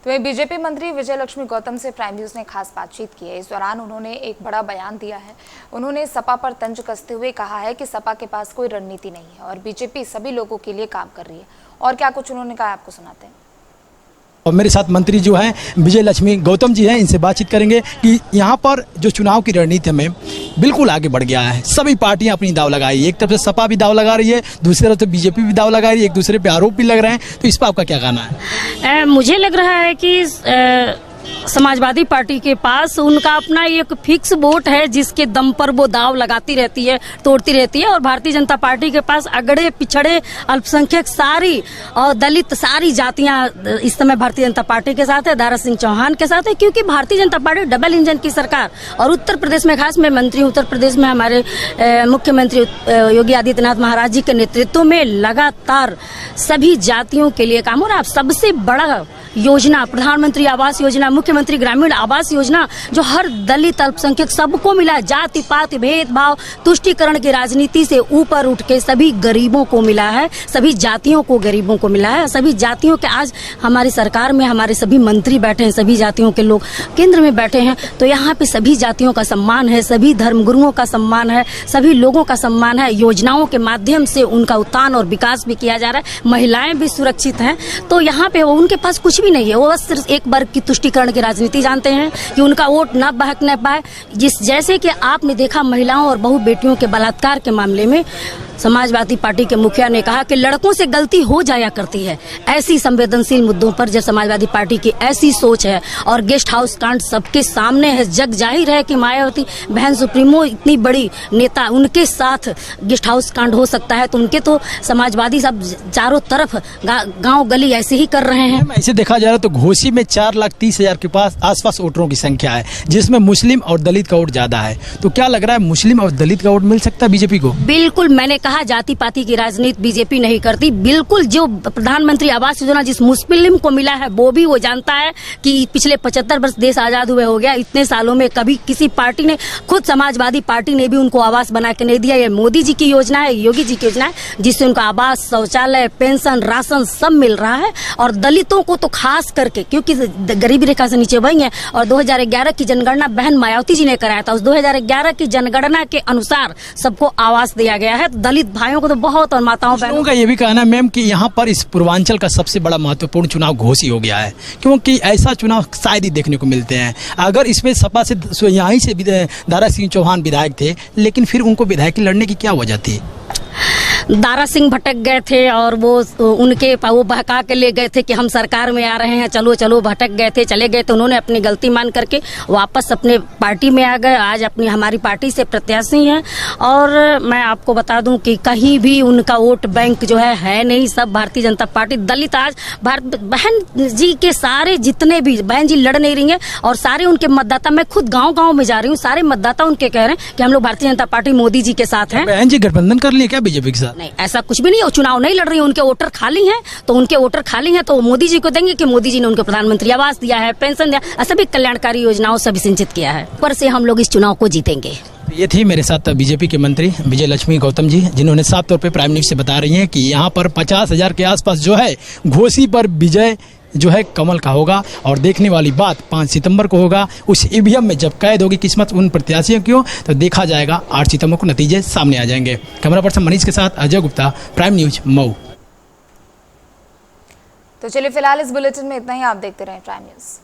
तो वहीं बीजेपी मंत्री विजय लक्ष्मी गौतम से प्राइम न्यूज ने खास बातचीत की है। इस दौरान उन्होंने एक बड़ा बयान दिया है। उन्होंने सपा पर तंज कसते हुए कहा है कि सपा के पास कोई रणनीति नहीं है और बीजेपी सभी लोगों के लिए काम कर रही है। और क्या कुछ उन्होंने कहा, आपको सुनाते हैं। और मेरे साथ मंत्री जो हैं विजय लक्ष्मी गौतम जी हैं, इनसे बातचीत करेंगे कि यहाँ पर जो चुनाव की रणनीति में बिल्कुल आगे बढ़ गया है। सभी पार्टियां अपनी दाव लगाई, एक तरफ से सपा भी दाव लगा रही है, दूसरी तरफ से बीजेपी भी दाव लगा रही है, एक दूसरे पे आरोप भी लग रहे हैं। तो इस पर आपका क्या कहना है? मुझे लग रहा है कि समाजवादी पार्टी के पास उनका अपना एक फिक्स वोट है जिसके दम पर वो दाव लगाती रहती है, तोड़ती रहती है। और भारतीय जनता पार्टी के पास अगड़े पिछड़े अल्पसंख्यक सारी और दलित सारी जातियां इस समय भारतीय जनता पार्टी के साथ है, दारा सिंह चौहान के साथ है। क्योंकि Bharatiya Janata party double engine की सरकार और उत्तर प्रदेश में, खास मैं मंत्री उत्तर प्रदेश में हमारे मुख्यमंत्री योगी आदित्यनाथ महाराज जी के नेतृत्व में लगातार सभी जातियों के लिए काम हो रहा है। सबसे बड़ा योजना प्रधानमंत्री आवास योजना, मुख्यमंत्री ग्रामीण आवास योजना, जो हर दलित अल्पसंख्यक सबको मिला है। जाति पात भेदभाव तुष्टीकरण की राजनीति से ऊपर उठ के सभी गरीबों को मिला है, सभी जातियों को गरीबों को मिला है। सभी जातियों के आज हमारी सरकार में हमारे सभी मंत्री बैठे हैं, सभी जातियों के लोग केंद्र में बैठे हैं। तो यहाँ पे सभी जातियों का सम्मान है, सभी धर्मगुरुओं का सम्मान है, सभी लोगों का सम्मान है। योजनाओं के माध्यम से उनका उत्थान और विकास भी किया जा रहा है। महिलाएं भी सुरक्षित हैं। तो यहाँ पे उनके पास कुछ भी नहीं है, वो बस सिर्फ एक वर्ग की तुष्टीकरण की राजनीति जानते हैं कि उनका वोट न बहकने पाए। जैसे कि आपने देखा महिलाओं और बहु बेटियों के बलात्कार के मामले में समाजवादी पार्टी के मुखिया ने कहा कि लड़कों से गलती हो जाया करती है। ऐसी संवेदनशील मुद्दों पर जब समाजवादी पार्टी की ऐसी सोच है और गेस्ट हाउस कांड सबके सामने है, जग जाहिर है कि मायावती बहन सुप्रीमो इतनी बड़ी नेता, उनके साथ गेस्ट हाउस कांड हो सकता है। तो उनके तो समाजवादी सब चारों तरफ गांव गली ऐसे ही कर रहे हैं। ऐसे देखा जा रहा है तो घोसी में 4,30,000 के पास आसपास वोटरों की संख्या है, जिसमें मुस्लिम और दलित का वोट ज्यादा है। तो क्या लग रहा है मुस्लिम और दलित का वोट मिल सकता है बीजेपी को? बिल्कुल, मैंने कहा जाति पाति की राजनीति बीजेपी नहीं करती। बिल्कुल, जो प्रधानमंत्री आवास योजना जिस मुस्लिम को मिला है वो भी वो जानता है कि पिछले 75 वर्ष देश आजाद हुए हो गया, इतने सालों में कभी किसी पार्टी ने, खुद समाजवादी पार्टी ने भी उनको आवास बना के नहीं दिया। ये मोदी जी की योजना है, योगी जी की योजना है, जिससे उनको आवास, शौचालय, पेंशन, राशन सब मिल रहा है। और दलितों को तो खास करके, क्योंकि गरीबी रेखा से नीचे वही है। और 2011 की जनगणना बहन मायावती जी ने कराया था। उस 2011 की जनगणना के अनुसार सबको आवास दिया गया है। दलित भाइयों को तो बहुत, और माताओं बहनों का ये भी कहना है मैम कि यहाँ पर इस पूर्वांचल का सबसे बड़ा महत्वपूर्ण चुनाव घोसी हो गया है, क्योंकि ऐसा चुनाव शायद ही देखने को मिलते हैं। अगर इसमें सपा से यहाँ से दारा सिंह चौहान विधायक थे, लेकिन फिर उनको विधायक लड़ने की क्या वजह थी? दारा सिंह भटक गए थे और वो बहका के ले गए थे कि हम सरकार में आ रहे हैं, चलो चलो। भटक गए थे, चले गए। तो उन्होंने अपनी गलती मान करके वापस अपने पार्टी में आ गए। आज अपनी हमारी पार्टी से प्रत्याशी हैं। और मैं आपको बता दूं कि कहीं भी उनका वोट बैंक जो है नहीं। सब भारतीय जनता पार्टी, दलित आज बहन जी के सारे जितने भी बहन जी लड़ नहीं रही है और सारे उनके मतदाता, मैं खुद गाँव में जा रही हूँ, सारे मतदाता उनके कह रहे हैं कि हम लोग भारतीय जनता पार्टी मोदी जी के साथ हैं। बहन जी गठबंधन कर लिए क्या बीजेपी के साथ? नहीं, ऐसा कुछ भी नहीं है। चुनाव नहीं लड़ रही है, उनके वोटर खाली हैं। तो उनके वोटर खाली हैं तो मोदी जी को देंगे कि मोदी जी ने उनको प्रधानमंत्री आवास दिया है, पेंशन दिया, सभी कल्याणकारी योजनाओं से भी सिंचित किया है। ऊपर से हम लोग इस चुनाव को जीतेंगे। ये थी मेरे साथ बीजेपी के मंत्री विजय लक्ष्मी गौतम जी, जिन्होंने साफ तौर पे प्राइम न्यूज से बता रही हैं कि यहाँ पर 50,000 के आसपास जो है घोसी पर विजय जो है कमल का होगा। और देखने वाली बात 5 सितंबर को होगा। उस ईवीएम में जब कैद होगी किस्मत उन प्रत्याशियों की, तो देखा जाएगा 8 सितंबर को नतीजे सामने आ जाएंगे। कैमरा पर्सन मनीष के साथ अजय गुप्ता, प्राइम न्यूज मऊ। तो चलिए फिलहाल इस बुलेटिन में इतना ही। आप देखते रहें प्राइम न्यूज।